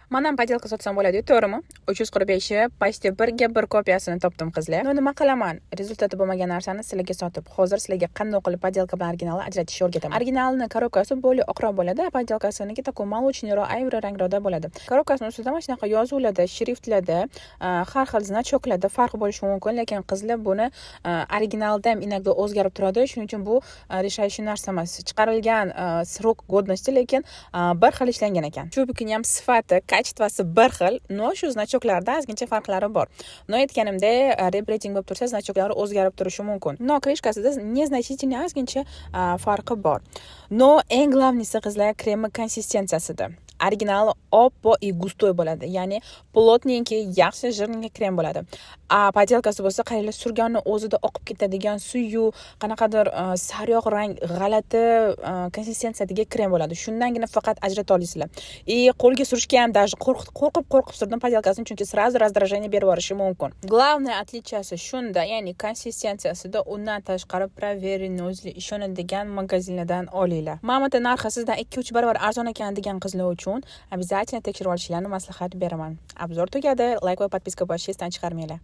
Mana podelka sotsam bo'ladi, to'g'rimi? 345 почти 1 kopiyasini topdim qizlar. Nima qilaman? Rezultati bo'lmagan narsani sizlarga sotib, hozir sizlarga qanday qilib podelka bilan originalni ajratishni o'rgataman. Originalni korobkasi bo'li oqroq bo'ladi, podelkasiniki такой молочный-roq, ayvri rangroqda bo'ladi. Korobkasining ustida mana shunaqa yozuvlarda, shriftlarda, har xil znachoklarda farq bo'lishi mumkin, lekin qizlar buni originalda ham inogda o'zgarib turadi. Shuning uchun bu решающий narsa emas. Chiqarilgan srok godnosti, lekin bir xil ishlangan ekan. Chubikning ham sifati, kачествоsi bir xil, но shu znachoklarda ozgincha farqlari bor. No aytganimdek, rebranding bo'lib tursa, znachoklari o'zgarib turishi mumkin. No krishkasida незначительный ozgincha farqi bor. No eng главныйsi qizlar kremi konsistensiyasida. Original oppoq и густой bo'ladi. Ya'ni plotnенький, yaxshi жирненький krem bo'ladi. Podelkasi bo'lsa, qayerlar surganning o'zida oqib ketadigan suyu, qanaqadir sariyog' rang, g'alati konsistensiyadagi krem bo'ladi. Shundangina faqat ajrata olasizlar. Qo'lga surishga ham даже qo'rqib surdim podelkasini, chunki сразу раздражение berib yuborishi mumkin. Главное отличияsi shunda, ya'ni konsistensiyasida, undan tashqari проверенный, ishonadigan magazinlardan olinglar. Mamata narxi sizdan 2-3 barobar arzon ekan degan qizlar uchun обязательно tekshirib olishlarini maslahat beraman. Obzor tugadi. Like va podpiska bosishni esdan chiqarmanglar.